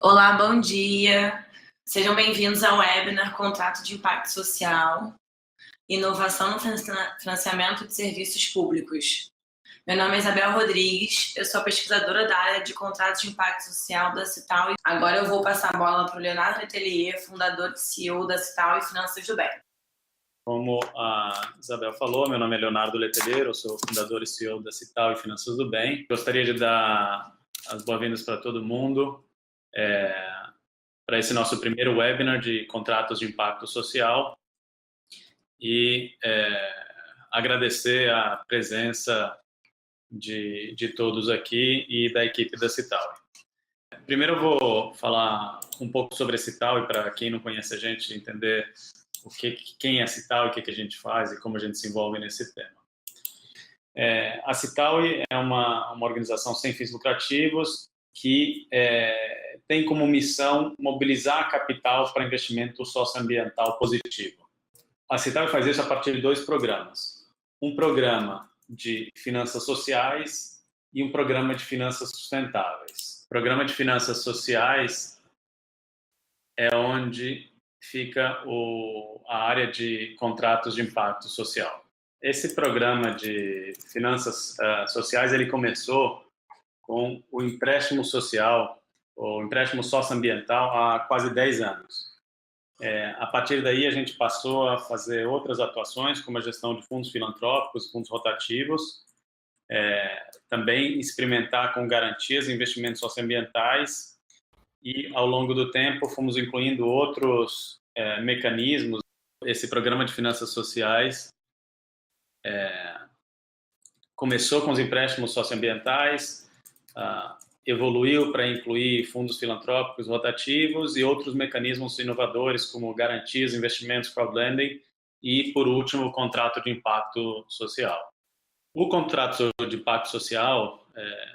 Olá, bom dia. Sejam bem-vindos ao webinar Contrato de Impacto Social, Inovação no Financiamento de Serviços Públicos. Meu nome é Isabel Rodrigues, eu sou pesquisadora da área de Contratos de Impacto Social da Cital. Agora eu vou passar a bola para o Leonardo Letelier, fundador e CEO da Cital e Finanças do Bem. Como a Isabel falou, meu nome é Leonardo Letelier, eu sou fundador e CEO da Cital e Finanças do Bem. Gostaria de dar as boas-vindas para todo mundo para esse nosso primeiro webinar de contratos de impacto social e agradecer a presença de todos aqui e da equipe da Cital. Primeiro eu vou falar um pouco sobre a Cital e para quem não conhece a gente entender quem é a Cital, o que a gente faz e como a gente se envolve nesse tema. A Cital é uma organização sem fins lucrativos que tem como missão mobilizar capital para investimento socioambiental positivo. A Cital faz isso a partir de dois programas. Um programa de finanças sociais e um programa de finanças sustentáveis. O programa de finanças sociais é onde fica a área de contratos de impacto social. Esse programa de finanças sociais, ele começou com o empréstimo social, o empréstimo socioambiental, há quase 10 anos. A partir daí, a gente passou a fazer outras atuações, como a gestão de fundos filantrópicos, fundos rotativos, também experimentar com garantias e investimentos socioambientais, e ao longo do tempo fomos incluindo outros mecanismos. Esse programa de finanças sociais começou com os empréstimos socioambientais, evoluiu para incluir fundos filantrópicos rotativos e outros mecanismos inovadores como garantias, investimentos, crowdlending e, por último, o contrato de impacto social. O contrato de impacto social,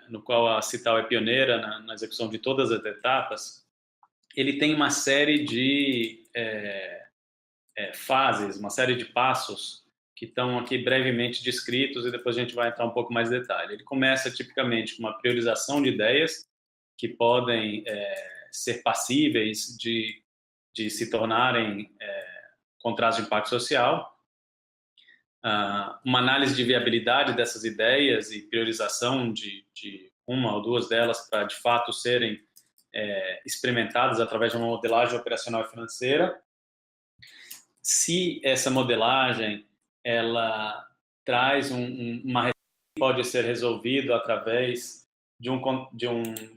no qual a Cital é pioneira na execução de todas as etapas, ele tem uma série de fases, uma série de passos que estão aqui brevemente descritos e depois a gente vai entrar um pouco mais em detalhe. Ele começa tipicamente com uma priorização de ideias que podem ser passíveis de se tornarem contratos de impacto social, uma análise de viabilidade dessas ideias e priorização de uma ou duas delas para de fato serem experimentadas através de uma modelagem operacional e financeira. Se essa modelagem ela traz uma receita que pode ser resolvido através de um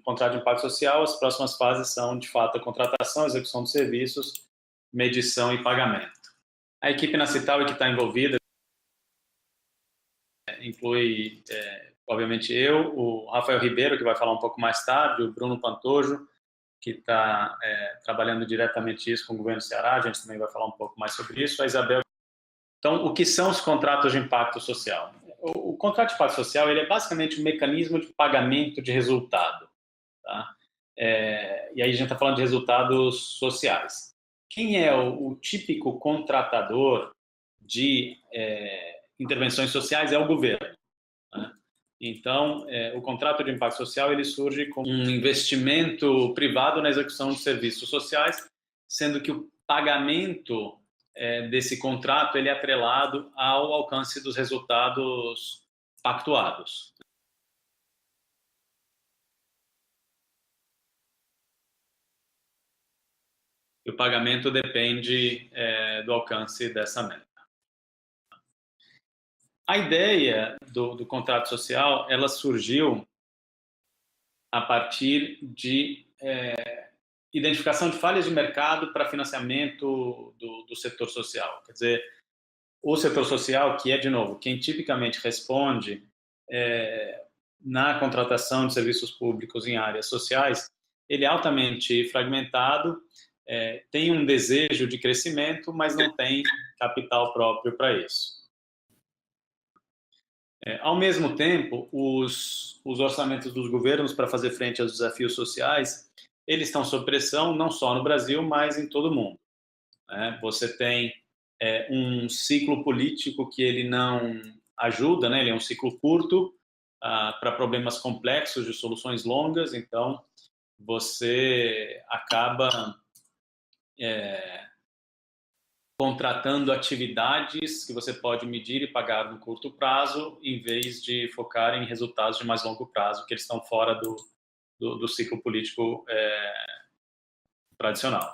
contrato de impacto social, as próximas fases são, de fato, a contratação, execução de serviços, medição e pagamento. A equipe na Cital que está envolvida inclui, obviamente, eu, o Rafael Ribeiro, que vai falar um pouco mais tarde, o Bruno Pantojo, que está trabalhando diretamente isso com o governo do Ceará, a gente também vai falar um pouco mais sobre isso, a Isabel. Então, o que são os contratos de impacto social? O contrato de impacto social ele é basicamente um mecanismo de pagamento de resultado. Tá? E aí a gente está falando de resultados sociais. Quem é o típico contratador de intervenções sociais é o governo. Tá? Então, o contrato de impacto social ele surge com um investimento privado na execução de serviços sociais, sendo que o pagamento desse contrato ele é atrelado ao alcance dos resultados pactuados. E o pagamento depende do alcance dessa meta. A ideia do contrato social ela surgiu a partir de identificação de falhas de mercado para financiamento do setor social. Quer dizer, o setor social, que é, de novo, quem tipicamente responde na contratação de serviços públicos em áreas sociais, ele é altamente fragmentado, tem um desejo de crescimento, mas não tem capital próprio para isso. Ao mesmo tempo, os orçamentos dos governos para fazer frente aos desafios sociais, eles estão sob pressão não só no Brasil, mas em todo o mundo. Você tem um ciclo político que ele não ajuda, ele é um ciclo curto para problemas complexos de soluções longas, então você acaba contratando atividades que você pode medir e pagar no curto prazo, em vez de focar em resultados de mais longo prazo, que eles estão fora do ciclo político tradicional.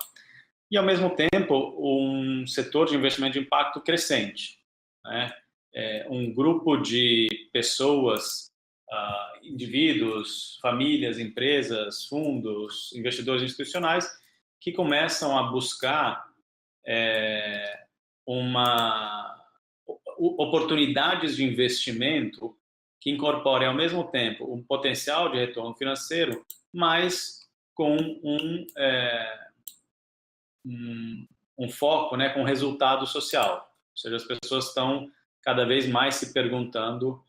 E, ao mesmo tempo, um setor de investimento de impacto crescente, né? Um grupo de pessoas, indivíduos, famílias, empresas, fundos, investidores institucionais, que começam a buscar oportunidades de investimento que incorporem ao mesmo tempo um potencial de retorno financeiro, mas com um foco, né, com resultado social. Ou seja, as pessoas estão cada vez mais se perguntando,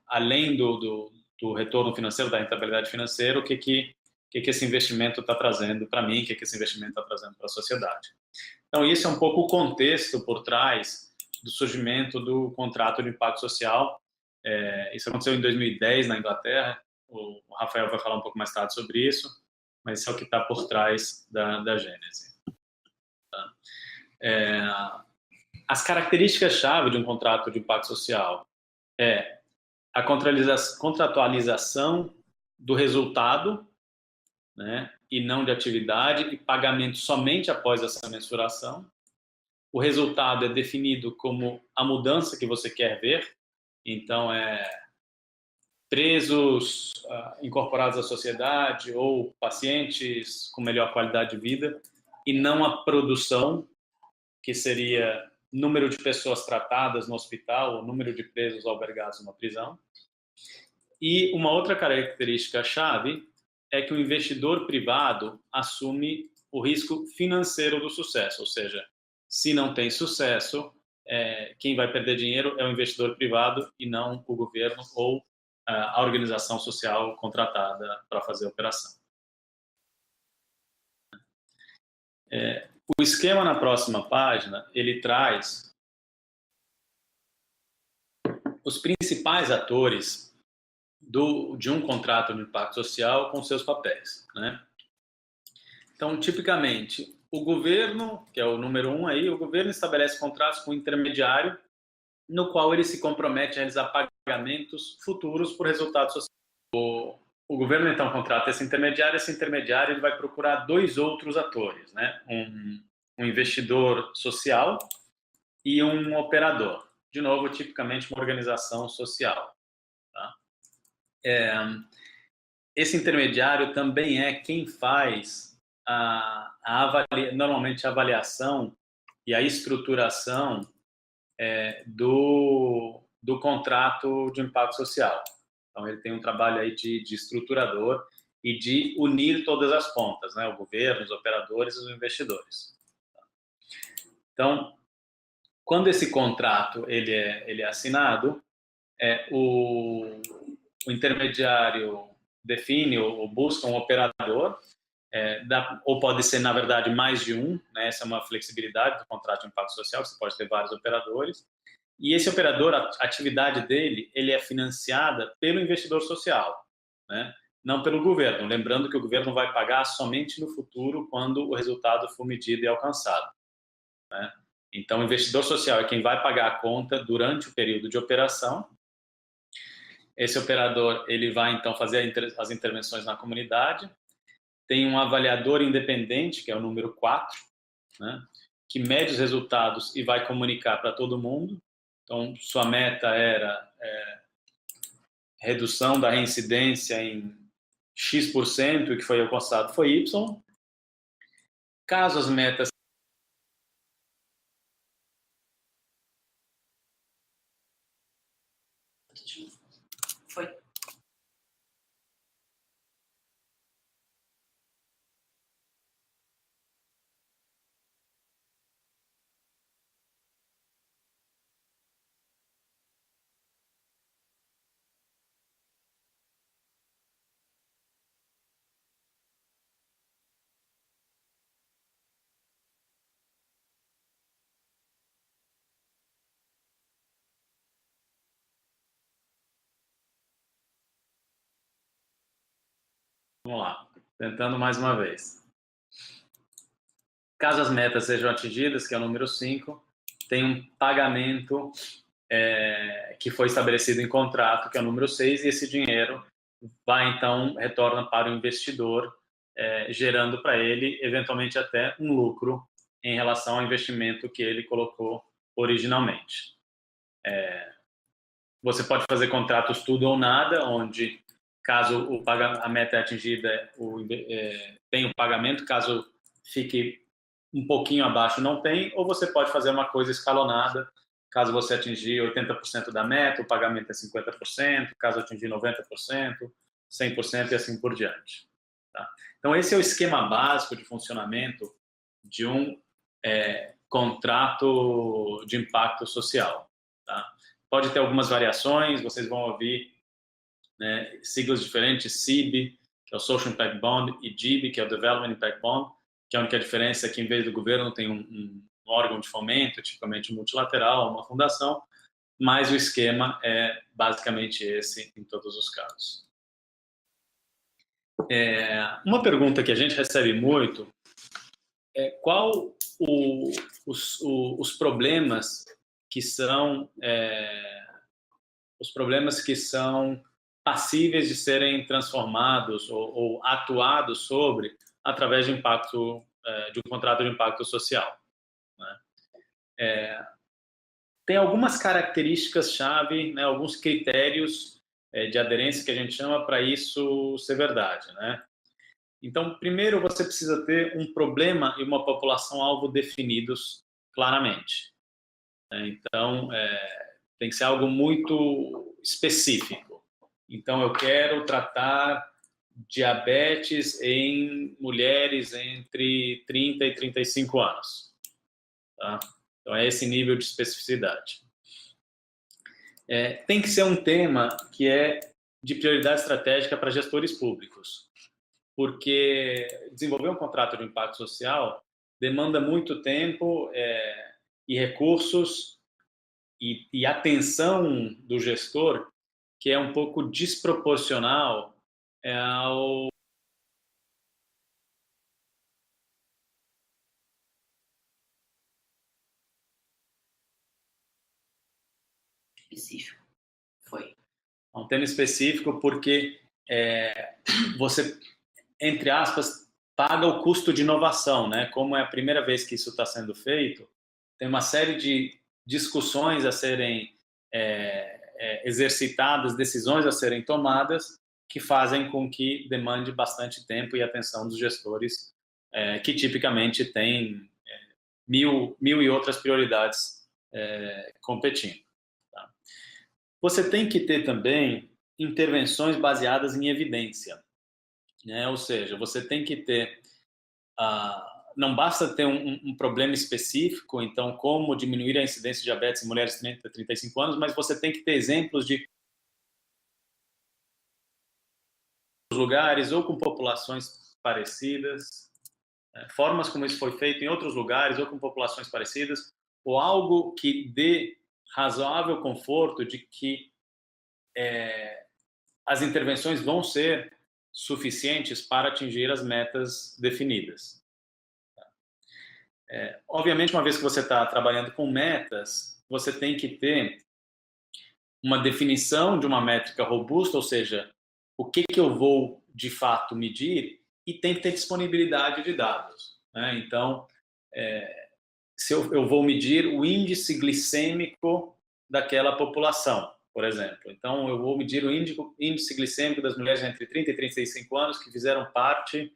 além do retorno financeiro, da rentabilidade financeira, o que esse investimento está trazendo para mim, o que esse investimento está trazendo para a sociedade. Então, isso é um pouco o contexto por trás do surgimento do contrato de impacto social. Isso aconteceu em 2010 na Inglaterra. O Rafael vai falar um pouco mais tarde sobre isso, mas isso é o que está por trás da gênese. As características-chave de um contrato de impacto social é a contratualização do resultado, né, e não de atividade, e pagamento somente após essa mensuração. O resultado é definido como a mudança que você quer ver, então presos incorporados à sociedade ou pacientes com melhor qualidade de vida, e não a produção, que seria número de pessoas tratadas no hospital ou número de presos albergados numa prisão. E uma outra característica-chave é que o investidor privado assume o risco financeiro do sucesso, ou seja, se não tem sucesso, quem vai perder dinheiro é o investidor privado e não o governo ou a organização social contratada para fazer a operação. O esquema na próxima página, ele traz os principais atores de um contrato de impacto social com seus papéis, né? Então, tipicamente, o governo, que é o número 1 aí, o governo estabelece contratos com o intermediário, no qual ele se compromete a realizar pagamentos futuros por resultados sociais. O governo, então, contrata esse intermediário ele vai procurar dois outros atores, né? Um investidor social e um operador. De novo, tipicamente uma organização social. Tá? Esse intermediário também é quem faz normalmente a avaliação e a estruturação do contrato de impacto social. Então, ele tem um trabalho aí de estruturador e de unir todas as pontas, né? O governo, os operadores e os investidores. Então, quando esse contrato ele é assinado, o intermediário define ou busca um operador, ou pode ser, na verdade, mais de um, né? Essa é uma flexibilidade do contrato de impacto social, você pode ter vários operadores. E esse operador, a atividade dele, ele é financiada pelo investidor social, né? Não pelo governo. Lembrando que o governo vai pagar somente no futuro, quando o resultado for medido e alcançado, né? Então, o investidor social é quem vai pagar a conta durante o período de operação. Esse operador ele vai, então, fazer as intervenções na comunidade. Tem um avaliador independente, que é o número 4, né, que mede os resultados e vai comunicar para todo mundo. Então, sua meta era redução da reincidência em X%, e o que foi alcançado foi Y. Caso as metas Foi. Vamos lá. Tentando mais uma vez. Caso as metas sejam atingidas, que é o número 5, tem um pagamento que foi estabelecido em contrato, que é o número 6, e esse dinheiro então retorna para o investidor, gerando para ele, eventualmente, até um lucro em relação ao investimento que ele colocou originalmente. Você pode fazer contratos tudo ou nada, onde, caso a meta é atingida, tem o pagamento, caso fique um pouquinho abaixo, não tem, ou você pode fazer uma coisa escalonada. Caso você atingir 80% da meta, o pagamento é 50%, caso atingir 90%, 100% e assim por diante. Tá? Então, esse é o esquema básico de funcionamento de um contrato de impacto social. Tá? Pode ter algumas variações, vocês vão ouvir, né, siglas diferentes, CIB, que é o Social Impact Bond, e DIB, que é o Development Impact Bond, que a única diferença é que, em vez do governo, tem um órgão de fomento, tipicamente multilateral, uma fundação, mas o esquema é basicamente esse em todos os casos. Uma pergunta que a gente recebe muito é qual os problemas que são passíveis de serem transformados ou atuados sobre através de um contrato de impacto social. Né? Tem algumas características-chave, né, alguns critérios de aderência que a gente chama para isso ser verdade. Né? Então, primeiro, você precisa ter um problema e uma população-alvo definidos claramente. Então, tem que ser algo muito específico. Então, eu quero tratar diabetes em mulheres entre 30 e 35 anos. Tá? Então, é esse nível de especificidade. Tem que ser um tema que é de prioridade estratégica para gestores públicos, porque desenvolver um contrato de impacto social demanda muito tempo e recursos e atenção do gestor, que é um pouco desproporcional ao Específico. Foi. um tema específico, porque você, entre aspas, paga o custo de inovação, né? Como é a primeira vez que isso está sendo feito, tem uma série de discussões a serem exercitadas, decisões a serem tomadas, que fazem com que demande bastante tempo e atenção dos gestores, que tipicamente têm mil e outras prioridades competindo. Tá? Você tem que ter também intervenções baseadas em evidência, né? Ou seja, você tem que ter não basta ter um problema específico, então como diminuir a incidência de diabetes em mulheres de 30 a 35 anos, mas você tem que ter exemplos de lugares ou com populações parecidas, formas como isso foi feito em outros lugares ou com populações parecidas, ou algo que dê razoável conforto de que as intervenções vão ser suficientes para atingir as metas definidas. Obviamente, uma vez que você está trabalhando com metas, você tem que ter uma definição de uma métrica robusta, ou seja, o que eu vou de fato medir, e tem que ter disponibilidade de dados. Né? Então, se eu vou medir o índice glicêmico daquela população, por exemplo. Então, eu vou medir o índice glicêmico das mulheres entre 30 e 35 anos que fizeram parte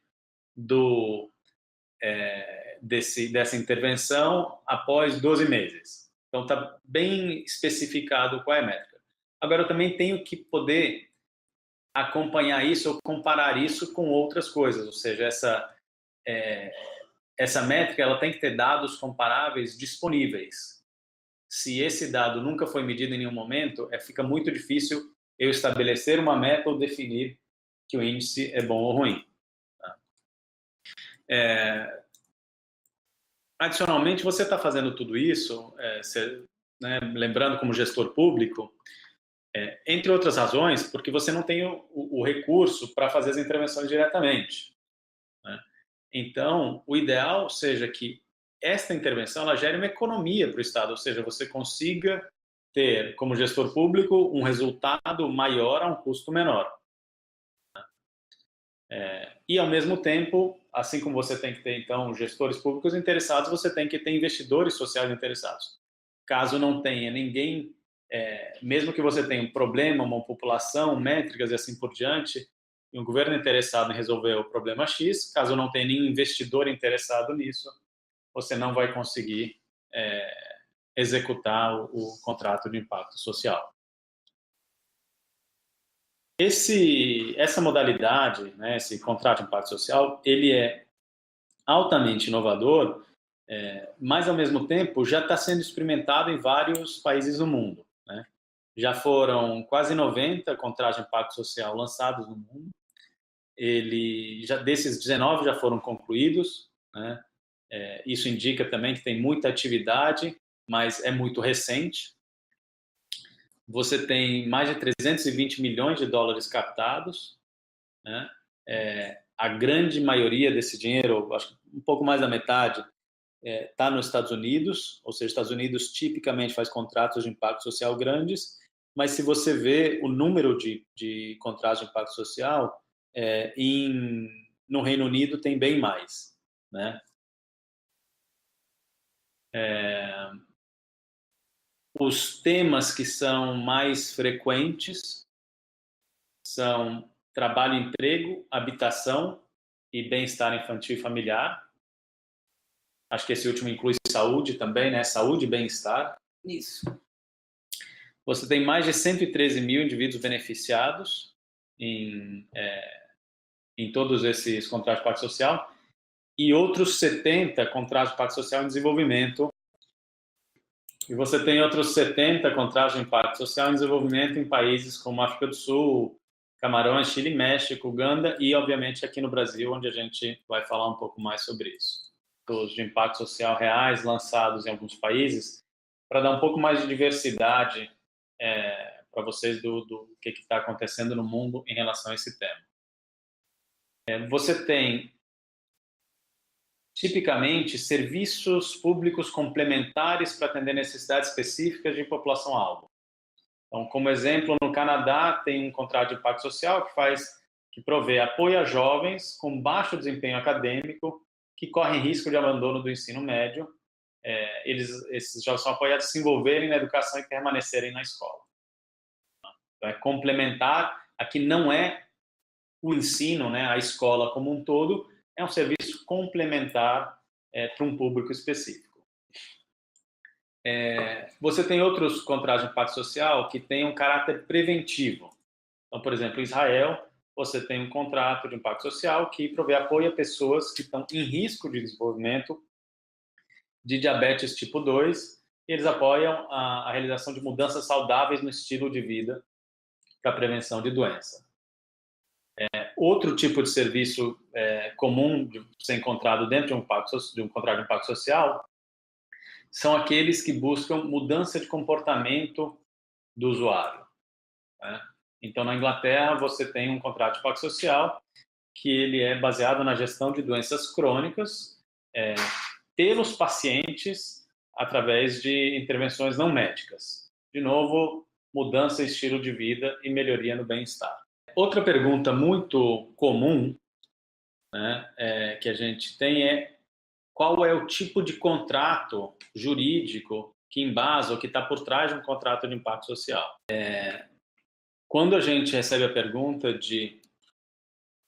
dessa intervenção após 12 meses. Então, está bem especificado qual é a métrica. Agora, eu também tenho que poder acompanhar isso ou comparar isso com outras coisas, ou seja, essa métrica ela tem que ter dados comparáveis disponíveis. Se esse dado nunca foi medido em nenhum momento, fica muito difícil eu estabelecer uma meta ou definir que o índice é bom ou ruim. Tá? Adicionalmente, você está fazendo tudo isso, lembrando como gestor público, entre outras razões, porque você não tem o recurso para fazer as intervenções diretamente. né? Então, o ideal seja que esta intervenção ela gere uma economia para o Estado, ou seja, você consiga ter, como gestor público, um resultado maior a um custo menor. E, ao mesmo tempo, assim como você tem que ter, então, gestores públicos interessados, você tem que ter investidores sociais interessados. Caso não tenha ninguém, mesmo que você tenha um problema, uma população, métricas e assim por diante, e um governo interessado em resolver o problema X, caso não tenha nenhum investidor interessado nisso, você não vai conseguir executar o contrato de impacto social. Essa modalidade, né, esse contrato de impacto social, ele é altamente inovador, mas ao mesmo tempo já está sendo experimentado em vários países do mundo, né? Já foram quase 90 contratos de impacto social lançados no mundo. Desses 19 já foram concluídos, né? Isso indica também que tem muita atividade, mas é muito recente. Você tem mais de 320 milhões de dólares captados, né? A grande maioria desse dinheiro, acho que um pouco mais da metade, está nos Estados Unidos, ou seja, os Estados Unidos tipicamente faz contratos de impacto social grandes, mas se você vê o número de contratos de impacto social, no Reino Unido tem bem mais, né? Os temas que são mais frequentes são trabalho e emprego, habitação e bem-estar infantil e familiar. Acho que esse último inclui saúde também, né? Saúde e bem-estar. Isso. Você tem mais de 113 mil indivíduos beneficiados em todos esses contratos de impacto social e outros 70 contratos de impacto social em desenvolvimento. E você tem outros 70 contratos de impacto social em desenvolvimento em países como África do Sul, Camarões, Chile, México, Uganda e, obviamente, aqui no Brasil, onde a gente vai falar um pouco mais sobre isso. Os de impacto social reais lançados em alguns países, para dar um pouco mais de diversidade para vocês do que está acontecendo no mundo em relação a esse tema. Você tem, tipicamente, serviços públicos complementares para atender necessidades específicas de população-alvo. Então, como exemplo, no Canadá tem um contrato de impacto social que provê apoio a jovens com baixo desempenho acadêmico que correm risco de abandono do ensino médio. Esses jovens são apoiados a se envolverem na educação e permanecerem na escola. Então, é complementar. Aqui não é o ensino, né, a escola como um todo, é um serviço complementar para um público específico. Você tem outros contratos de impacto social que têm um caráter preventivo. Então, por exemplo, em Israel, você tem um contrato de impacto social que provê apoio a pessoas que estão em risco de desenvolvimento de diabetes tipo 2, e eles apoiam a realização de mudanças saudáveis no estilo de vida para a prevenção de doença. Outro tipo de serviço comum de ser encontrado dentro de um contrato de impacto social são aqueles que buscam mudança de comportamento do usuário, né? Então, na Inglaterra, você tem um contrato de impacto social que ele é baseado na gestão de doenças crônicas pelos pacientes através de intervenções não médicas. De novo, mudança de estilo de vida e melhoria no bem-estar. Outra pergunta muito comum, né, que a gente tem é qual é o tipo de contrato jurídico que embasa ou que está por trás de um contrato de impacto social. Quando a gente recebe a pergunta de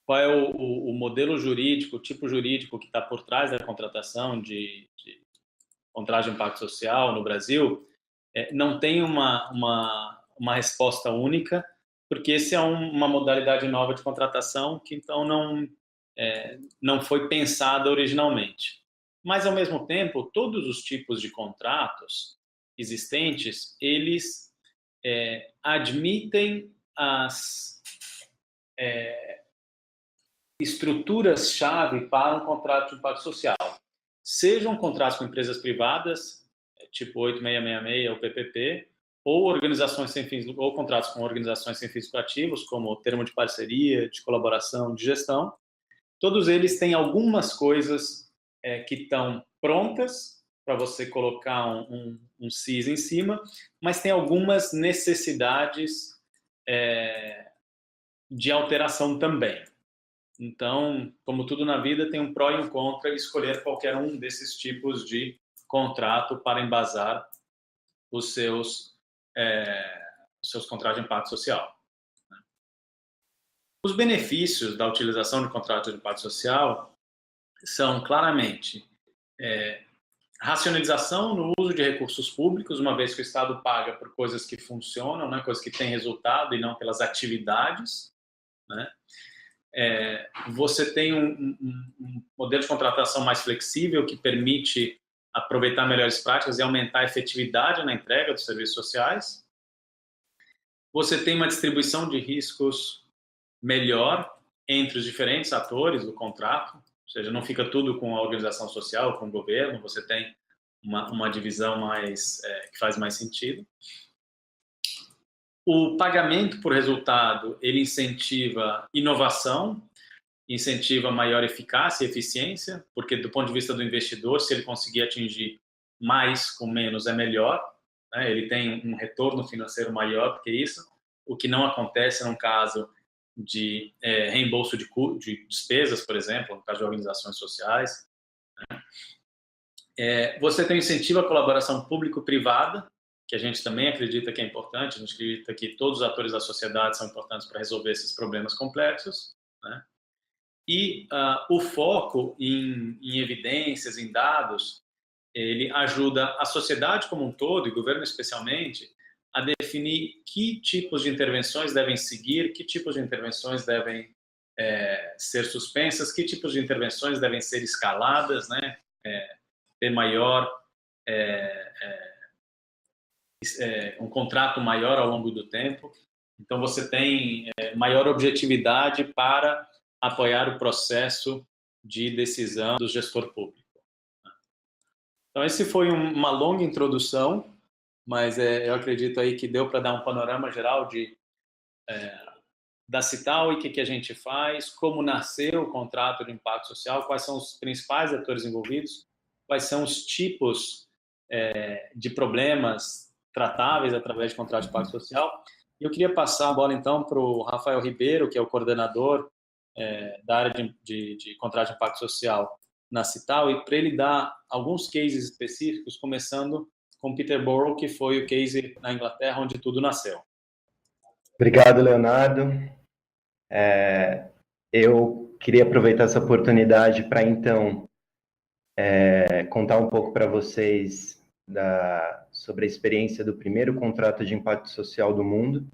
qual é o modelo jurídico, o tipo jurídico que está por trás da contratação de contrato de impacto social no Brasil, não tem uma resposta única, porque esse é uma modalidade nova de contratação que então não foi pensada originalmente. Mas, ao mesmo tempo, todos os tipos de contratos existentes, eles admitem as estruturas-chave para um contrato de impacto social. Sejam contratos com empresas privadas, tipo 8666 ou PPP, ou organizações sem fins, ou contratos com organizações sem fins lucrativos, como termo de parceria, de colaboração, de gestão, todos eles têm algumas coisas que estão prontas para você colocar um CIS em cima, mas tem algumas necessidades de alteração também. Então, como tudo na vida, tem um pró e um contra, e escolher qualquer um desses tipos de contrato para embasar os seus contratos de impacto social. Os benefícios da utilização de contrato de impacto social são claramente racionalização no uso de recursos públicos, uma vez que o Estado paga por coisas que funcionam, né, coisas que têm resultado e não pelas atividades, né? Você tem um modelo de contratação mais flexível que permite aproveitar melhores práticas e aumentar a efetividade na entrega dos serviços sociais. Você tem uma distribuição de riscos melhor entre os diferentes atores do contrato, ou seja, não fica tudo com a organização social, com o governo, você tem uma divisão que faz mais sentido. O pagamento por resultado, ele incentiva inovação, incentiva maior eficácia e eficiência, porque do ponto de vista do investidor, se ele conseguir atingir mais com menos é melhor, né? Ele tem um retorno financeiro maior do que isso, o que não acontece num caso de reembolso de despesas, por exemplo, no caso de organizações sociais. Né? Você tem incentivo à colaboração público-privada, que a gente também acredita que é importante, a gente acredita que todos os atores da sociedade são importantes para resolver esses problemas complexos, né? E o foco em evidências, em dados, ele ajuda a sociedade como um todo, e o governo especialmente, a definir que tipos de intervenções devem seguir, que tipos de intervenções devem ser suspensas, que tipos de intervenções devem ser escaladas, né? Ter maior... um contrato maior ao longo do tempo. Então, você tem maior objetividade para apoiar o processo de decisão do gestor público. Então, esse foi uma longa introdução, mas eu acredito aí que deu para dar um panorama geral da Cital e o que a gente faz, como nasceu o contrato de impacto social, quais são os principais atores envolvidos, quais são os tipos de problemas tratáveis através de contrato de impacto social. E eu queria passar a bola, então, para o Rafael Ribeiro, que é o coordenador da área de contrato de impacto social na Cital, e para ele dar alguns cases específicos, começando com Peterborough, que foi o case na Inglaterra, onde tudo nasceu. Obrigado, Leonardo. Eu queria aproveitar essa oportunidade para, então, contar um pouco para vocês sobre a experiência do primeiro contrato de impacto social do mundo,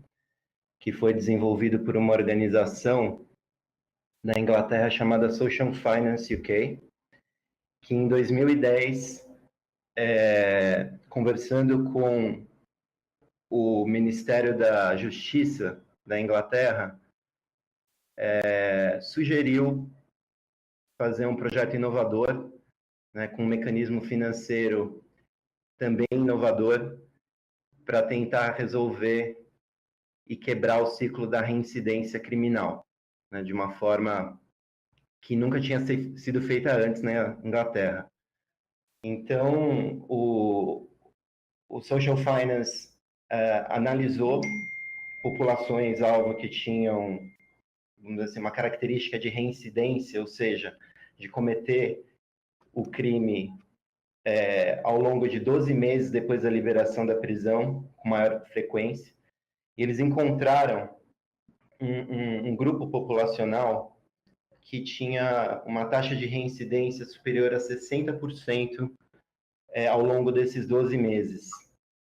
que foi desenvolvido por uma organização na Inglaterra chamada Social Finance UK, que em 2010, conversando com o Ministério da Justiça da Inglaterra, sugeriu fazer um projeto inovador, né, com um mecanismo financeiro também inovador, para tentar resolver e quebrar o ciclo da reincidência criminal, né, de uma forma que nunca tinha sido feita antes na Inglaterra. Então, o Social Finance analisou populações-alvo que tinham, vamos dizer assim, uma característica de reincidência, ou seja, de cometer o crime ao longo de 12 meses depois da liberação da prisão, com maior frequência. E eles encontraram um grupo populacional que tinha uma taxa de reincidência superior a 60% ao longo desses 12 meses.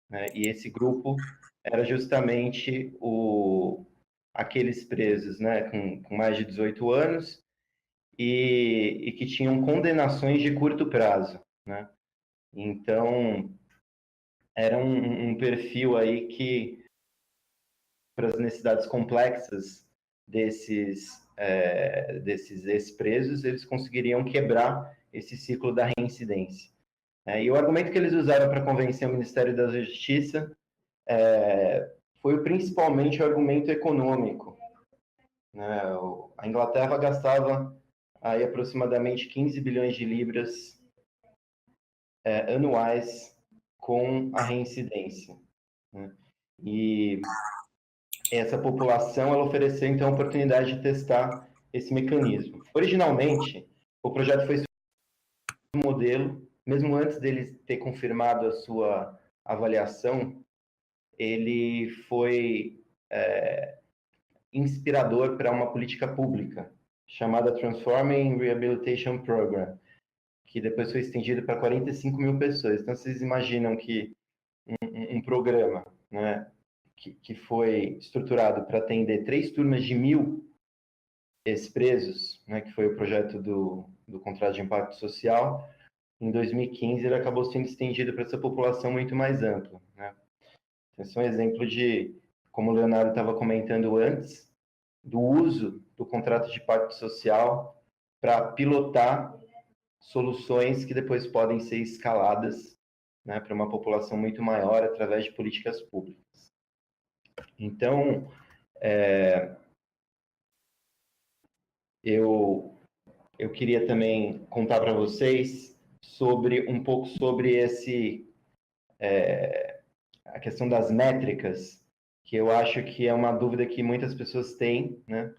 Né? E esse grupo era justamente aqueles presos, né, com mais de 18 anos e que tinham condenações de curto prazo, né? Então, era um perfil aí que, para as necessidades complexas desses ex-presos, eles conseguiriam quebrar esse ciclo da reincidência. E o argumento que eles usaram para convencer o Ministério da Justiça foi principalmente o argumento econômico. Né? A Inglaterra gastava aí aproximadamente 15 bilhões de libras anuais com a reincidência, né? E essa população, ela ofereceu, então, a oportunidade de testar esse mecanismo. Originalmente, o projeto foi um modelo, mesmo antes dele ter confirmado a sua avaliação, ele foi inspirador para uma política pública chamada Transforming Rehabilitation Program, que depois foi estendido para 45 mil pessoas. Então, vocês imaginam que um programa, né, que foi estruturado para atender 3 turmas de 1.000 ex-presos, né, que foi o projeto do contrato de impacto social, em 2015 ele acabou sendo estendido para essa população muito mais ampla, né? Esse é um exemplo de, como o Leonardo estava comentando antes, do uso do contrato de impacto social para pilotar soluções que depois podem ser escaladas, né, para uma população muito maior através de políticas públicas. Então, eu queria também contar para vocês um pouco sobre a questão das métricas, que eu acho que é uma dúvida que muitas pessoas têm, né,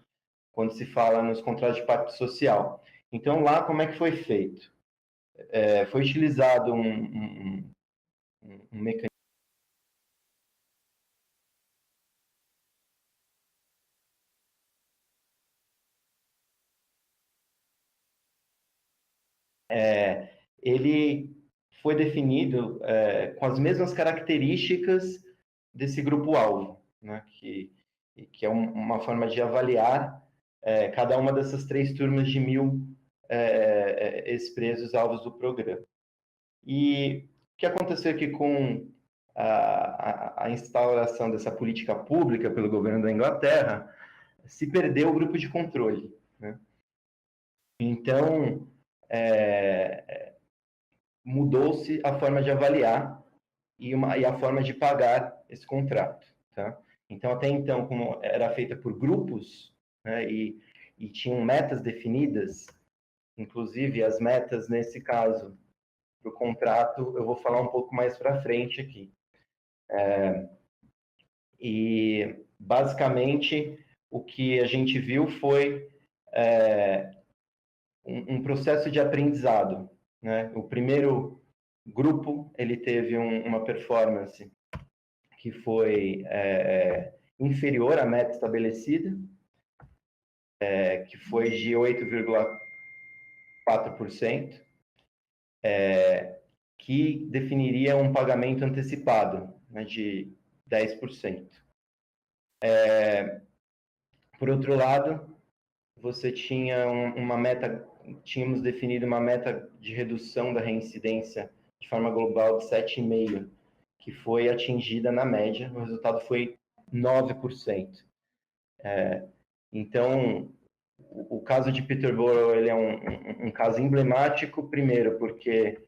quando se fala nos contratos de impacto social. Então, lá, como é que foi feito? Foi utilizado um mecanismo ele foi definido com as mesmas características desse grupo-alvo, né? que é uma forma de avaliar cada uma dessas 3 turmas de 1.000 ex-presos alvos do programa. E o que aconteceu aqui com a instauração dessa política pública pelo governo da Inglaterra, se perdeu o grupo de controle, né? Então, mudou-se a forma de avaliar e a forma de pagar esse contrato, tá? Então, até então, como era feita por grupos, né, e tinham metas definidas, inclusive as metas, nesse caso, do contrato, eu vou falar um pouco mais para frente aqui. E, basicamente, o que a gente viu foi um processo de aprendizado, né? O primeiro grupo, ele teve uma performance que foi inferior à meta estabelecida, que foi de 8,4%, que definiria um pagamento antecipado, né, de 10%. Por outro lado, você tinha uma meta, tínhamos definido uma meta de redução da reincidência de forma global de 7,5%, que foi atingida na média, o resultado foi 9%. Então, o caso de Peterborough, ele é um caso emblemático, primeiro, porque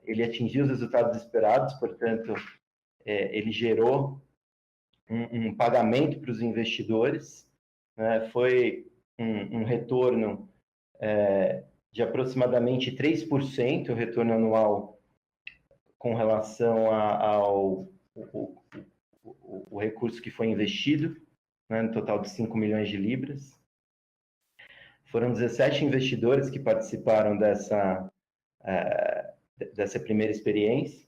ele atingiu os resultados esperados, portanto, ele gerou um pagamento para os investidores, né? Foi um retorno de aproximadamente 3%, o retorno anual com relação ao recurso que foi investido, né, no total de 5 milhões de libras. Foram 17 investidores que participaram dessa primeira experiência.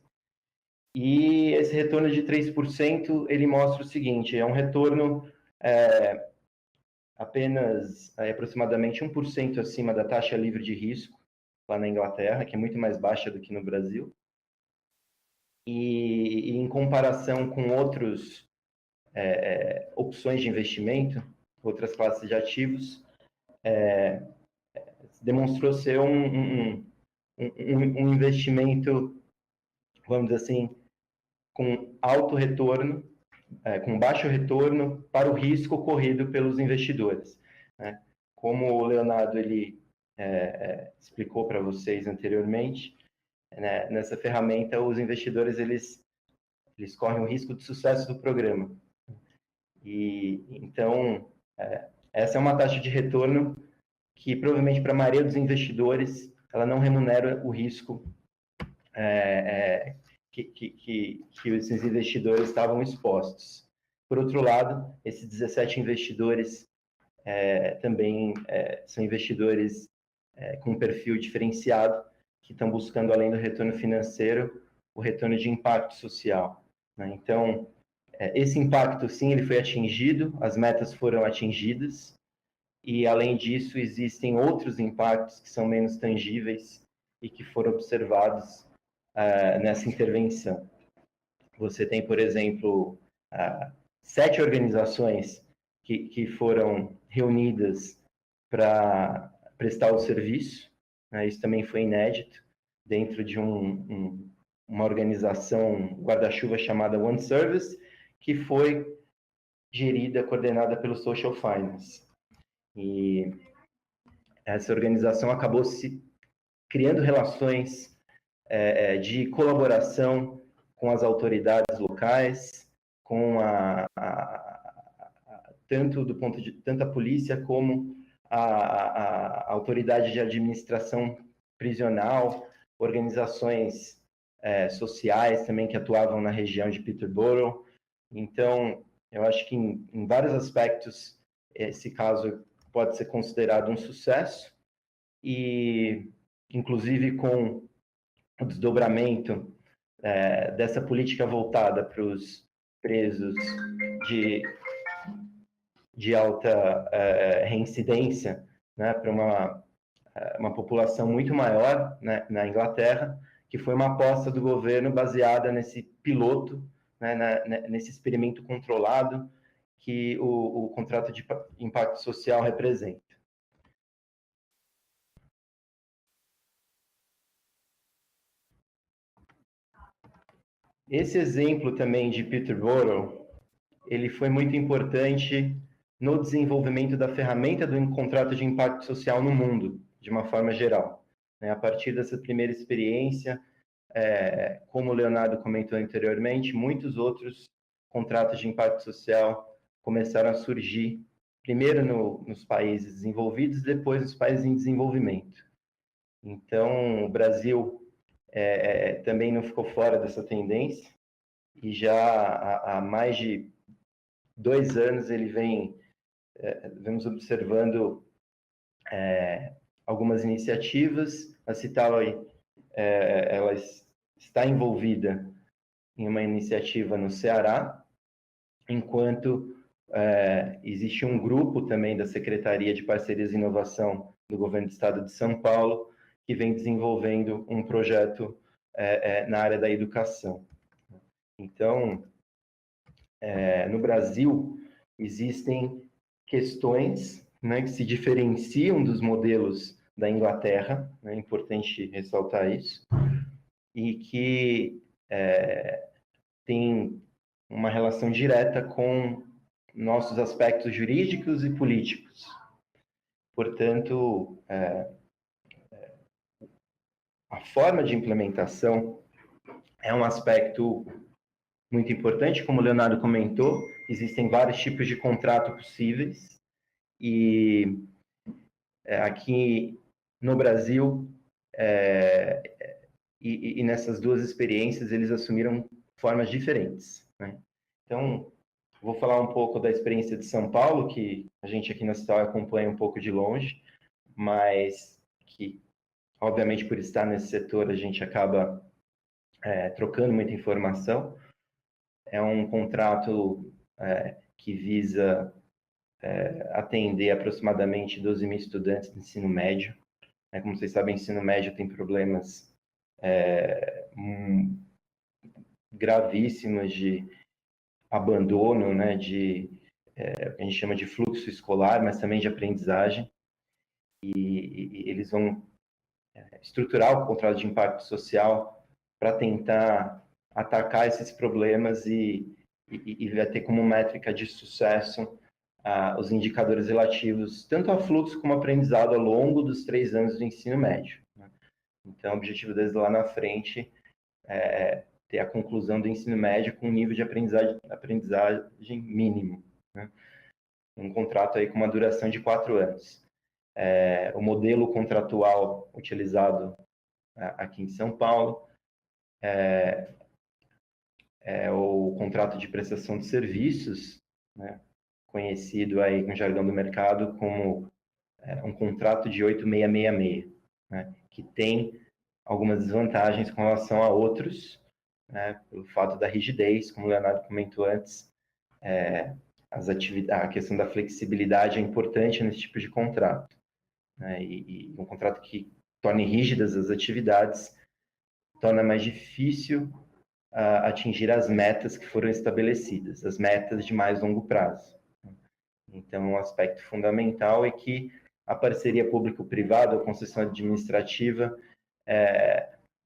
E esse retorno de 3%, ele mostra o seguinte, é um retorno apenas aproximadamente 1% acima da taxa livre de risco, lá na Inglaterra, que é muito mais baixa do que no Brasil. E em comparação com outras opções de investimento, outras classes de ativos, demonstrou ser um investimento, vamos dizer assim, com alto retorno, com baixo retorno para o risco corrido pelos investidores, né? Como o Leonardo ele explicou para vocês anteriormente, né, nessa ferramenta os investidores eles correm o risco de sucesso do programa. E então essa é uma taxa de retorno que provavelmente para a maioria dos investidores ela não remunera o risco que esses investidores estavam expostos. Por outro lado, esses 17 investidores também são investidores com um perfil diferenciado, que estão buscando, além do retorno financeiro, o retorno de impacto social, né? Então, esse impacto, sim, ele foi atingido, as metas foram atingidas, e, além disso, existem outros impactos que são menos tangíveis e que foram observados nessa intervenção. Você tem, por exemplo, 7 organizações que foram reunidas para prestar o serviço, né? Isso também foi inédito, dentro de uma organização guarda-chuva chamada One Service, que foi gerida, coordenada pelo Social Finance. E essa organização acabou se criando relações de colaboração com as autoridades locais, com tanto a polícia como a autoridade de administração prisional, organizações sociais também que atuavam na região de Peterborough. Então, eu acho que em vários aspectos esse caso pode ser considerado um sucesso, e inclusive com o desdobramento dessa política voltada para os presos de alta reincidência, né, para uma população muito maior, né, na Inglaterra, que foi uma aposta do governo baseada nesse piloto, né, nesse experimento controlado que o contrato de impacto social representa. Esse exemplo também de Peterborough, ele foi muito importante no desenvolvimento da ferramenta do contrato de impacto social no mundo, de uma forma geral. A partir dessa primeira experiência, como o Leonardo comentou anteriormente, muitos outros contratos de impacto social começaram a surgir, primeiro nos países desenvolvidos, depois nos países em desenvolvimento. Então, o Brasil também não ficou fora dessa tendência, e já há mais de 2 anos ele vemos observando algumas iniciativas. A Cital ela está envolvida em uma iniciativa no Ceará, enquanto existe um grupo também da Secretaria de Parcerias e Inovação do Governo do Estado de São Paulo, que vem desenvolvendo um projeto na área da educação. Então, no Brasil, existem questões, né, que se diferenciam dos modelos da Inglaterra, né, é importante ressaltar isso, e que tem uma relação direta com nossos aspectos jurídicos e políticos. Portanto, a forma de implementação é um aspecto muito importante. Como o Leonardo comentou, existem vários tipos de contrato possíveis, e aqui no Brasil, e nessas duas experiências, eles assumiram formas diferentes, né? Então, vou falar um pouco da experiência de São Paulo, que a gente aqui na Cital acompanha um pouco de longe, mas que, obviamente, por estar nesse setor, a gente acaba trocando muita informação. É um contrato que visa atender aproximadamente 12.000 estudantes do ensino médio. Como vocês sabem, o ensino médio tem problemas gravíssimos de abandono, né, a gente chama de fluxo escolar, mas também de aprendizagem. E eles vão estruturar o contrato de impacto social para tentar atacar esses problemas e vai ter como métrica de sucesso os indicadores relativos tanto a fluxo como aprendizado ao longo dos 3 anos do ensino médio, né? Então, o objetivo deles lá na frente é ter a conclusão do ensino médio com um nível de aprendizagem mínimo, né? Um contrato aí com uma duração de 4 anos. o modelo contratual utilizado aqui em São Paulo, o contrato de prestação de serviços, né, conhecido aí no jargão do mercado como um contrato de 8666, né, que tem algumas desvantagens com relação a outros, né, pelo fato da rigidez, como o Leonardo comentou antes, a questão da flexibilidade é importante nesse tipo de contrato, né, e um contrato que torne rígidas as atividades torna mais difícil atingir as metas que foram estabelecidas, as metas de mais longo prazo. Então, um aspecto fundamental é que a parceria público-privada, a concessão administrativa,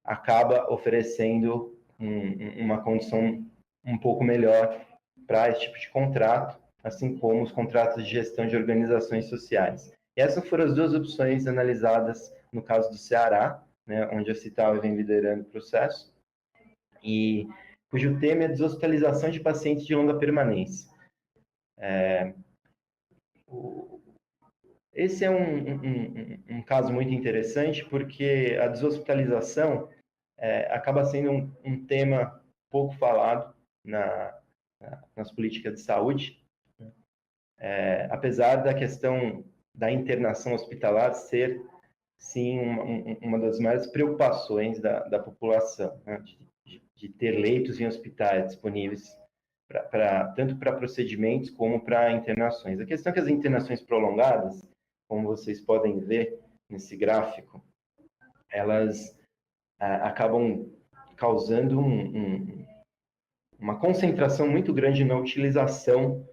acaba oferecendo uma condição um pouco melhor para esse tipo de contrato, assim como os contratos de gestão de organizações sociais. E essas foram as duas opções analisadas no caso do Ceará, né, onde a Cital vem liderando o processo, e cujo tema é a deshospitalização de pacientes de longa permanência. Esse é um caso muito interessante, porque a deshospitalização acaba sendo um tema pouco falado nas políticas de saúde, apesar da questão da internação hospitalar ser, sim, uma das maiores preocupações da população, né, de ter leitos em hospitais disponíveis tanto para procedimentos como para internações. A questão é que as internações prolongadas, como vocês podem ver nesse gráfico, elas acabam causando uma concentração muito grande na utilização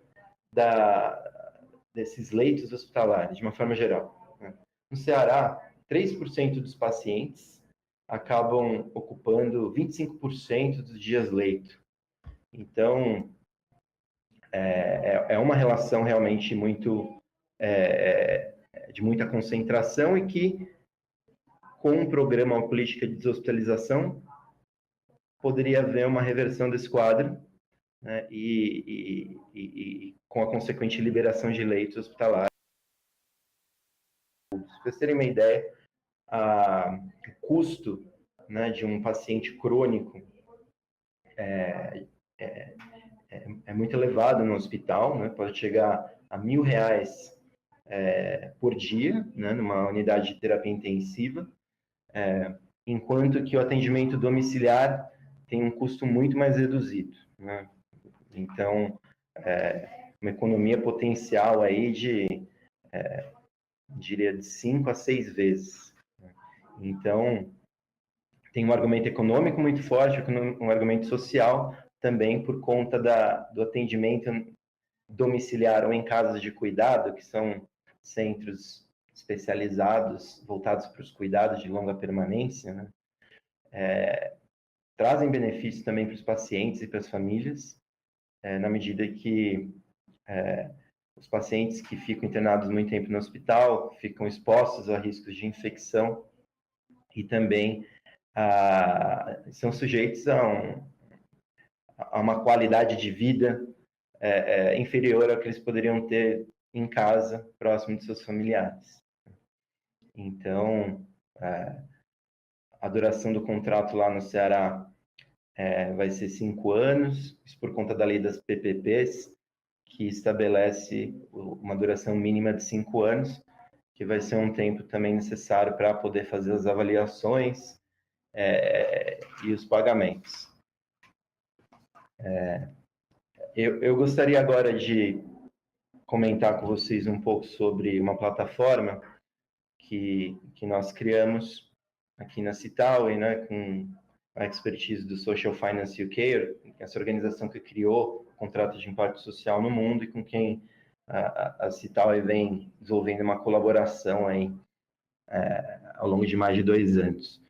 desses leitos hospitalares, de uma forma geral, né? No Ceará, 3% dos pacientes acabam ocupando 25% dos dias leito. Então, é uma relação realmente muito de muita concentração e que, com um programa, uma política de deshospitalização, poderia haver uma reversão desse quadro, né, e com a consequente liberação de leitos hospitalares. Para vocês terem uma ideia, o custo, né, de um paciente crônico é muito elevado no hospital, né, pode chegar a R$1.000 por dia, né, numa unidade de terapia intensiva, enquanto que o atendimento domiciliar tem um custo muito mais reduzido, né? Então, uma economia potencial aí diria de 5 a 6 vezes. Então, tem um argumento econômico muito forte, um argumento social também por conta do atendimento domiciliar ou em casas de cuidado, que são centros especializados, voltados para os cuidados de longa permanência, né? Trazem benefícios também para os pacientes e para as famílias, na medida que os pacientes que ficam internados muito tempo no hospital ficam expostos a riscos de infecção e também são sujeitos a uma qualidade de vida inferior ao que eles poderiam ter em casa, próximo de seus familiares. Então, a duração do contrato lá no Ceará vai ser 5 anos, isso por conta da lei das PPPs, que estabelece uma duração mínima de 5 anos, que vai ser um tempo também necessário para poder fazer as avaliações e os pagamentos. Eu gostaria agora de comentar com vocês um pouco sobre uma plataforma que nós criamos aqui na Cital, né, com a expertise do Social Finance UK, essa organização que criou o contrato de impacto social no mundo e com quem a Cital vem desenvolvendo uma colaboração aí, ao longo de mais de 2 anos.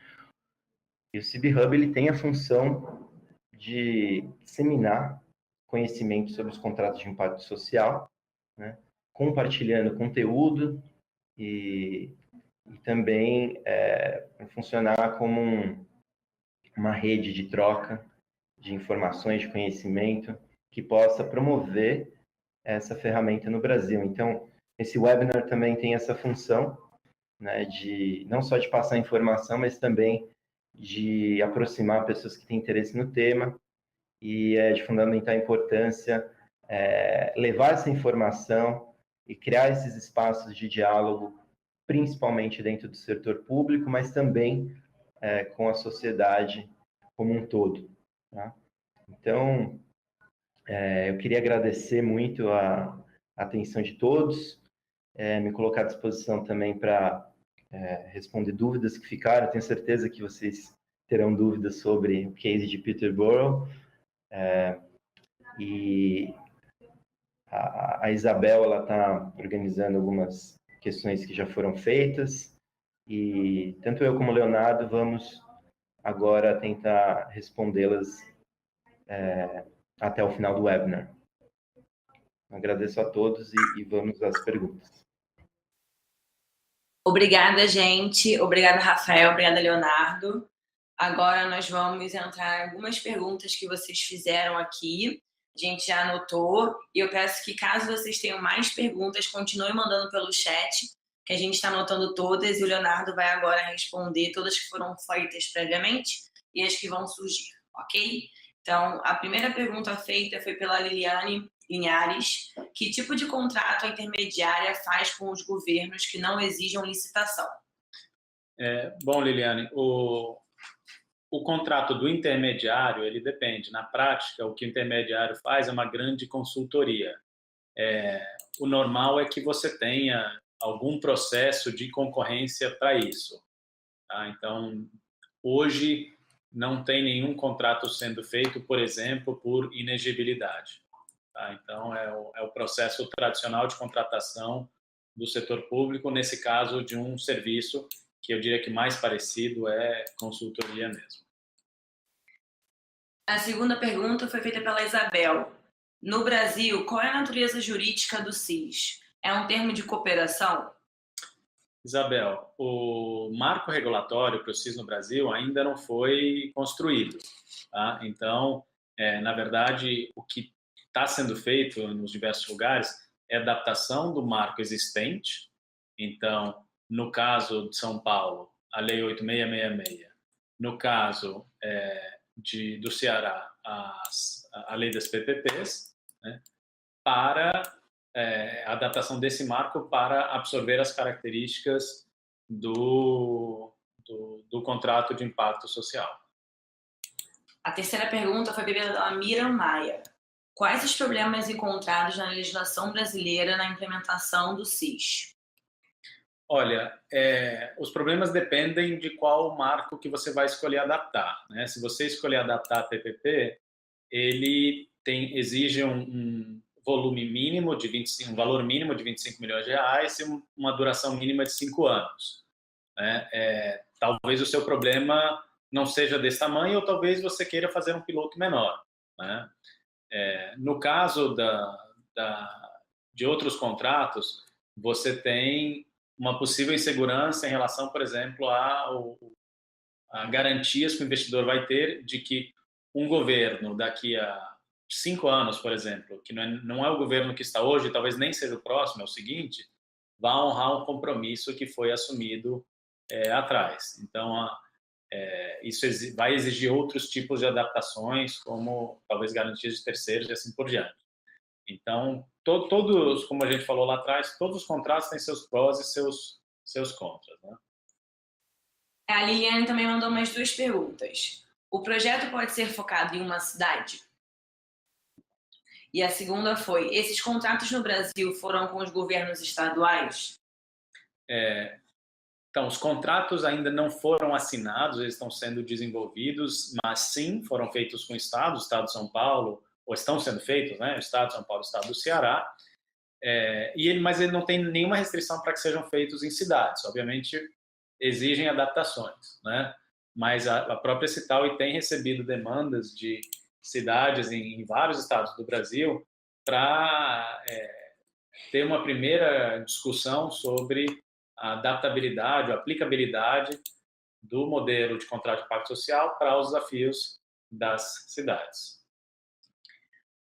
E o CIB-Hub ele tem a função de disseminar conhecimento sobre os contratos de impacto social, né, compartilhando conteúdo e também funcionar como uma rede de troca de informações, de conhecimento, que possa promover essa ferramenta no Brasil. Então, esse webinar também tem essa função, né, de não só de passar informação, mas também de aproximar pessoas que têm interesse no tema, e é de fundamental importância levar essa informação e criar esses espaços de diálogo, principalmente dentro do setor público, mas também com a sociedade como um todo. Tá? Então, eu queria agradecer muito a atenção de todos, me colocar à disposição também para responder dúvidas que ficaram. Tenho certeza que vocês terão dúvidas sobre o case de Peterborough. E a Isabel, ela está organizando algumas questões que já foram feitas, e tanto eu como o Leonardo vamos agora tentar respondê-las até o final do webinar. Agradeço a todos e vamos às perguntas. Obrigada, gente. Obrigada, Rafael. Obrigada, Leonardo. Agora nós vamos entrar em algumas perguntas que vocês fizeram aqui. A gente já anotou. E eu peço que, caso vocês tenham mais perguntas, continuem mandando pelo chat, que a gente está anotando todas, e o Leonardo vai agora responder todas que foram feitas previamente e as que vão surgir, ok? Então, a primeira pergunta feita foi pela Liliane Linhares. Que tipo de contrato a intermediária faz com os governos que não exijam licitação? Bom, Liliane, o contrato do intermediário, ele depende. Na prática, o que o intermediário faz é uma grande consultoria. O normal é que você tenha algum processo de concorrência para isso. Tá? Então, hoje não tem nenhum contrato sendo feito, por exemplo, por inexigibilidade. Tá? Então, é o processo tradicional de contratação do setor público, nesse caso de um serviço que eu diria que mais parecido é consultoria mesmo. A segunda pergunta foi feita pela Isabel. No Brasil, qual é a natureza jurídica do SIS? É um termo de cooperação? Isabel, o marco regulatório para o SIS no Brasil ainda não foi construído. Tá? Então, na verdade, o que está sendo feito nos diversos lugares é adaptação do marco existente. Então, no caso de São Paulo, a Lei 8666. No caso do Ceará, a Lei das PPPs, né, para a adaptação desse marco para absorver as características do contrato de impacto social. A terceira pergunta foi pela Miriam Maia. Quais os problemas encontrados na legislação brasileira na implementação do SIS? Olha, os problemas dependem de qual marco que você vai escolher adaptar. Né? Se você escolher adaptar a PPP, ele exige um volume mínimo de um valor mínimo de 25 milhões de reais e uma duração mínima de 5 anos. Né? Talvez o seu problema não seja desse tamanho, ou talvez você queira fazer um piloto menor. Né? No caso de outros contratos, você tem uma possível insegurança em relação, por exemplo, a garantias que o investidor vai ter de que um governo daqui a 5 anos, por exemplo, que não é o governo que está hoje, talvez nem seja o próximo, é o seguinte, vai honrar um compromisso que foi assumido atrás. Então, isso vai exigir outros tipos de adaptações, como talvez garantias de terceiros e assim por diante. Então, todos, como a gente falou lá atrás, todos os contratos têm seus prós e seus contras. Né? A Liliane também mandou mais 2 perguntas. O projeto pode ser focado em uma cidade? E a segunda foi, esses contratos no Brasil foram com os governos estaduais? Então, os contratos ainda não foram assinados, eles estão sendo desenvolvidos, mas sim, foram feitos com o Estado de São Paulo, ou estão sendo feitos, né? O Estado de São Paulo, o Estado do Ceará, mas ele não tem nenhuma restrição para que sejam feitos em cidades. Obviamente, exigem adaptações, né? Mas a própria Cital tem recebido demandas de cidades em vários estados do Brasil para ter uma primeira discussão sobre a adaptabilidade, a aplicabilidade do modelo de contrato de impacto social para os desafios das cidades.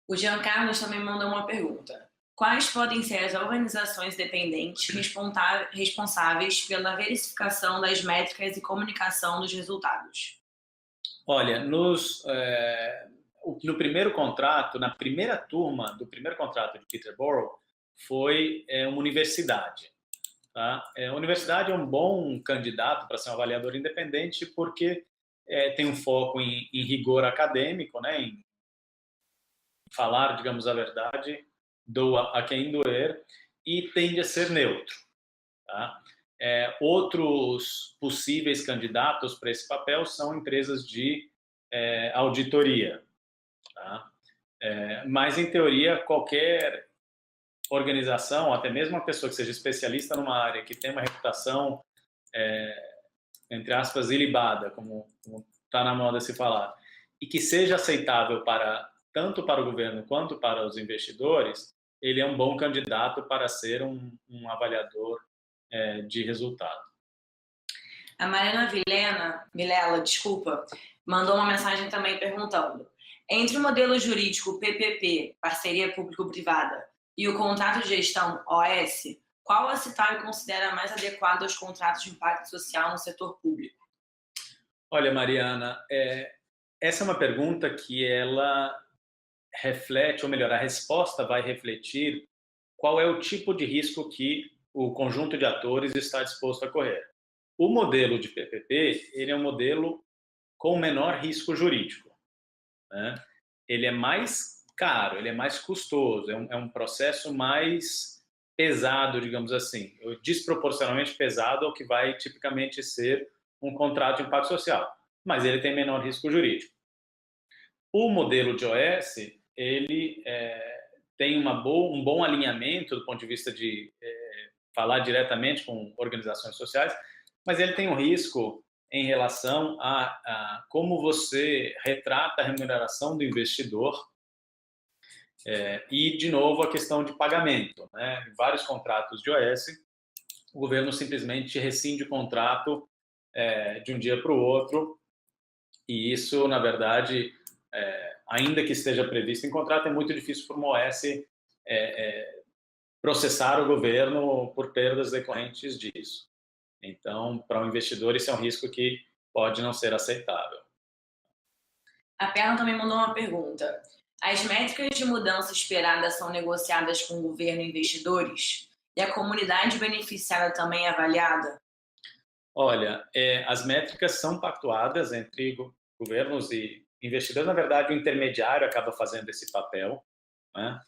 O Jean Carlos também mandou uma pergunta. Quais podem ser as organizações dependentes responsáveis pela verificação das métricas e comunicação dos resultados? Olha, no primeiro contrato, na primeira turma do primeiro contrato de Peterborough, foi uma universidade. Tá? A universidade é um bom candidato para ser um avaliador independente porque tem um foco em rigor acadêmico, né, em falar, digamos, a verdade, doa a quem doer, e tende a ser neutro. Tá? Outros possíveis candidatos para esse papel são empresas de auditoria. Tá? Mas, em teoria, qualquer organização, até mesmo uma pessoa que seja especialista numa área, que tem uma reputação, entre aspas, ilibada, como está na moda se falar, e que seja aceitável tanto para o governo quanto para os investidores, ele é um bom candidato para ser um avaliador de resultado. A Mariana Vilela, mandou uma mensagem também perguntando: entre o modelo jurídico PPP, parceria público-privada, e o contrato de gestão OS, qual a Citaui considera mais adequado aos contratos de impacto social no setor público? Olha, Mariana, essa é uma pergunta que ela reflete, ou melhor, a resposta vai refletir qual é o tipo de risco que o conjunto de atores está disposto a correr. O modelo de PPP, ele é um modelo com menor risco jurídico, né? Ele é mais caro, ele é mais custoso, é um processo mais pesado, digamos assim, desproporcionalmente pesado ao que vai tipicamente ser um contrato de impacto social, mas ele tem menor risco jurídico. O modelo de OS, ele tem um bom alinhamento do ponto de vista de falar diretamente com organizações sociais, mas ele tem um risco em relação a como você retrata a remuneração do investidor e, de novo, a questão de pagamento, né? Em vários contratos de OS, o governo simplesmente rescinde o contrato de um dia para o outro, e isso, na verdade, ainda que esteja previsto em contrato, é muito difícil para uma OS processar o governo por perdas decorrentes disso. Então, para um investidor, isso é um risco que pode não ser aceitável. A Perla também mandou uma pergunta: as métricas de mudança esperada são negociadas com o governo e investidores? E a comunidade beneficiada também é avaliada? Olha, as métricas são pactuadas entre governos e investidores. Na verdade, o intermediário acaba fazendo esse papel, né?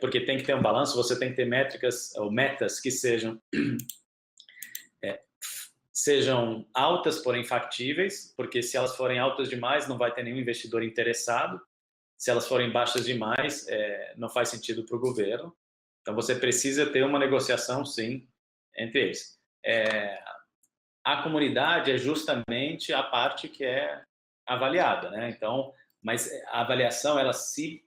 Porque tem que ter um balanço, você tem que ter métricas ou metas que sejam altas, porém factíveis, porque se elas forem altas demais, não vai ter nenhum investidor interessado. Se elas forem baixas demais, não faz sentido para o governo. Então, você precisa ter uma negociação, sim, entre eles. A comunidade é justamente a parte que é avaliada, né? Então, mas a avaliação, ela se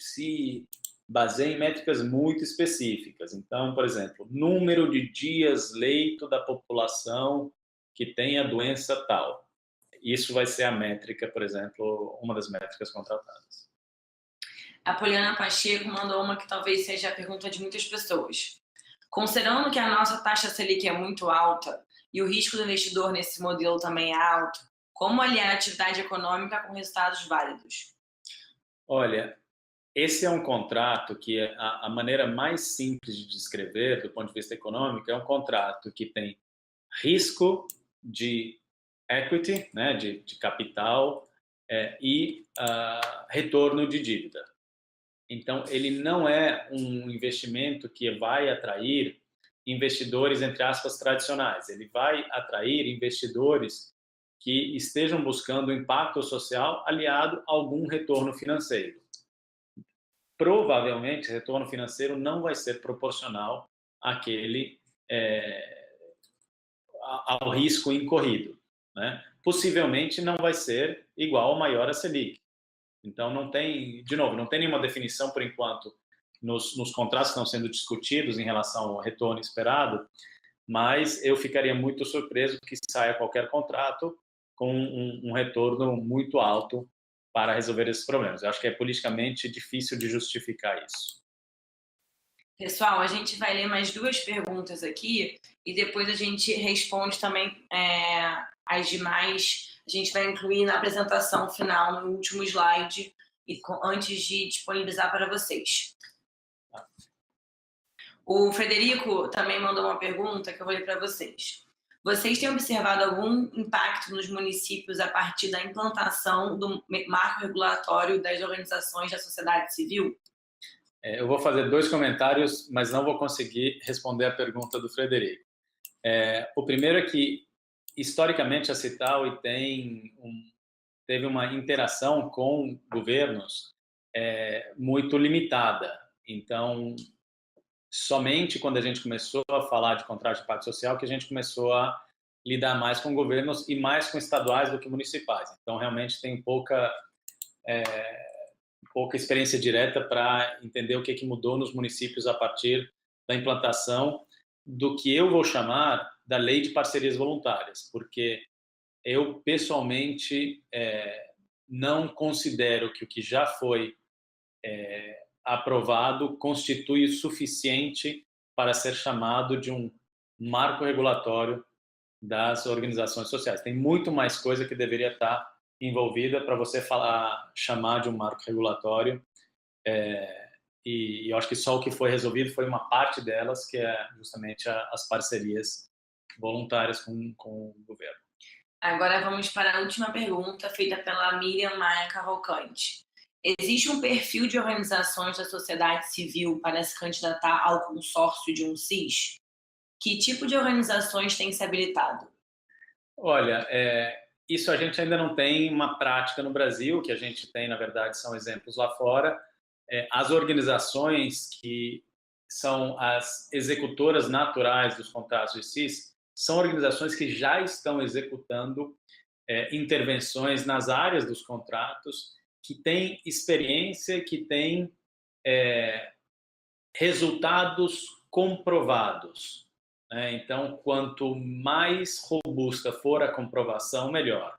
baseia em métricas muito específicas. Então, por exemplo, número de dias leito da população que tem a doença tal. Isso vai ser a métrica, por exemplo, uma das métricas contratadas. A Poliana Pacheco mandou uma que talvez seja a pergunta de muitas pessoas. Considerando que a nossa taxa Selic é muito alta e o risco do investidor nesse modelo também é alto, como aliar a atividade econômica com resultados válidos? Olha, esse é um contrato que a maneira mais simples de descrever do ponto de vista econômico é um contrato que tem risco de equity, né, de capital, e retorno de dívida. Então, ele não é um investimento que vai atrair investidores, entre aspas, tradicionais. Ele vai atrair investidores que estejam buscando impacto social aliado a algum retorno financeiro. Provavelmente, retorno financeiro não vai ser proporcional ao risco incorrido, né? Possivelmente não vai ser igual ou maior a Selic. Então, não tem nenhuma definição, por enquanto, nos contratos que estão sendo discutidos em relação ao retorno esperado, mas eu ficaria muito surpreso que saia qualquer contrato com um retorno muito alto para resolver esses problemas. Eu acho que é politicamente difícil de justificar isso. Pessoal, a gente vai ler mais 2 perguntas aqui e depois a gente responde também as demais. A gente vai incluir na apresentação final, no último slide, antes de disponibilizar para vocês. O Frederico também mandou uma pergunta que eu vou ler para vocês. Vocês têm observado algum impacto nos municípios a partir da implantação do marco regulatório das organizações da sociedade civil? Eu vou fazer 2 comentários, mas não vou conseguir responder a pergunta do Frederico. O primeiro é que, historicamente, a Cital teve uma interação com governos muito limitada. Então, somente quando a gente começou a falar de contrato de impacto social que a gente começou a lidar mais com governos e mais com estaduais do que municipais. Então, realmente tem pouca experiência direta para entender o que mudou nos municípios a partir da implantação do que eu vou chamar da lei de parcerias voluntárias, porque eu, pessoalmente, não considero que o que já foi aprovado constitui o suficiente para ser chamado de um marco regulatório das organizações sociais. Tem muito mais coisa que deveria estar envolvida para você chamar de um marco regulatório, e eu acho que só o que foi resolvido foi uma parte delas, que é justamente as parcerias voluntárias com o governo. Agora vamos para a última pergunta, feita pela Miriam Maia Cavalcante. Existe um perfil de organizações da sociedade civil para se candidatar ao consórcio de um CIS? Que tipo de organizações tem se habilitado? Olha, isso a gente ainda não tem uma prática no Brasil. O que a gente tem, na verdade, são exemplos lá fora. As organizações que são as executoras naturais dos contratos de CIS são organizações que já estão executando intervenções nas áreas dos contratos, que têm experiência, que têm resultados comprovados. Então, quanto mais robusta for a comprovação, melhor.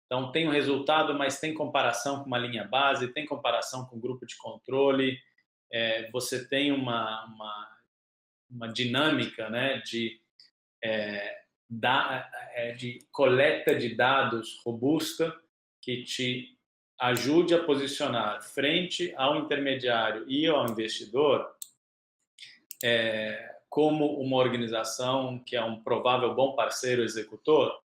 Então, tem o resultado, mas tem comparação com uma linha base, tem comparação com o grupo de controle, você tem uma dinâmica, né, de coleta de dados robusta que te ajude a posicionar frente ao intermediário e ao investidor como uma organização que é um provável bom parceiro executor.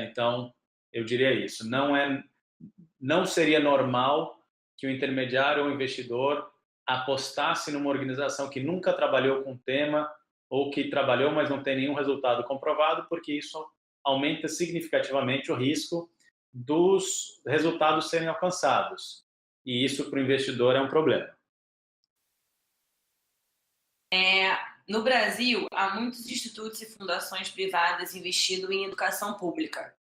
Então, eu diria isso. Não seria normal que o intermediário ou o investidor apostasse numa organização que nunca trabalhou com o tema ou que trabalhou, mas não tem nenhum resultado comprovado, porque isso aumenta significativamente o risco dos resultados serem alcançados. E isso, para o investidor, é um problema. No Brasil, há muitos institutos e fundações privadas investindo em educação pública.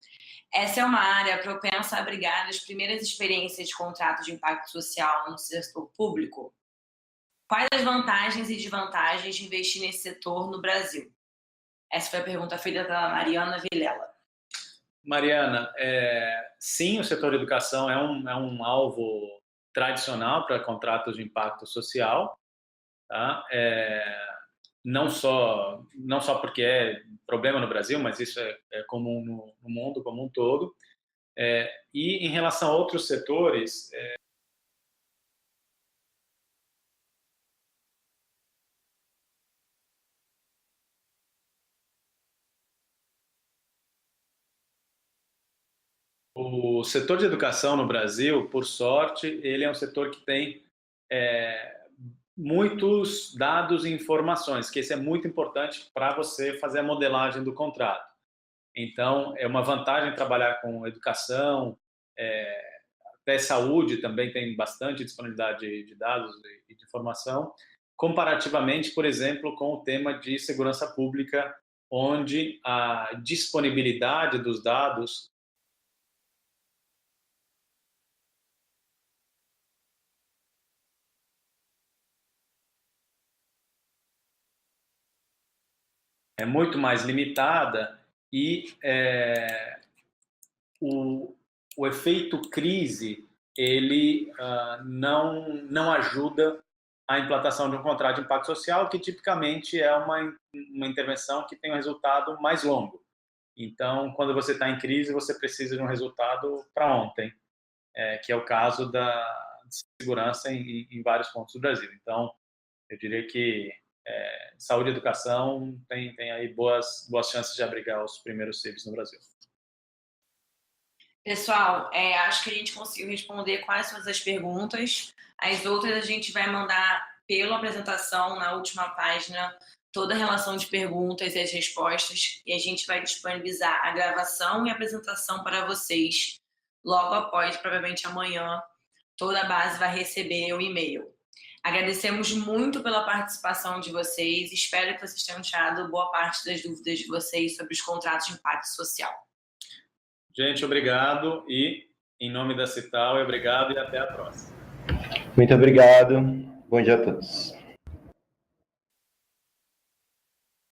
Essa é uma área propensa a abrigar as primeiras experiências de contrato de impacto social no setor público. Quais as vantagens e desvantagens de investir nesse setor no Brasil? Essa foi a pergunta feita pela Mariana Vilela. Mariana, sim, o setor de educação é um alvo tradicional para contratos de impacto social, tá? Não só porque é problema no Brasil, mas isso é comum no mundo como um todo. E em relação a outros setores, o setor de educação no Brasil, por sorte, ele é um setor que tem muitos dados e informações, que isso é muito importante para você fazer a modelagem do contrato. Então, é uma vantagem trabalhar com educação, até saúde também tem bastante disponibilidade de dados e de informação, comparativamente, por exemplo, com o tema de segurança pública, onde a disponibilidade dos dados é muito mais limitada e o efeito crise ele não ajuda a implantação de um contrato de impacto social, que tipicamente é uma intervenção que tem um resultado mais longo. Então, quando você está em crise, você precisa de um resultado para ontem, que é o caso da segurança em vários pontos do Brasil. Então, eu diria que saúde e educação tem aí boas chances de abrigar os primeiros CIVs no Brasil. Pessoal, acho que a gente conseguiu responder quais são as perguntas. As outras a gente vai mandar pela apresentação na última página toda a relação de perguntas e as respostas, e a gente vai disponibilizar a gravação e a apresentação para vocês logo após, provavelmente amanhã, toda a base vai receber o e-mail. Agradecemos muito pela participação de vocês, espero que vocês tenham tirado boa parte das dúvidas de vocês sobre os contratos de impacto social. Gente, obrigado e, em nome da Cital, obrigado e até a próxima. Muito obrigado. Bom dia a todos.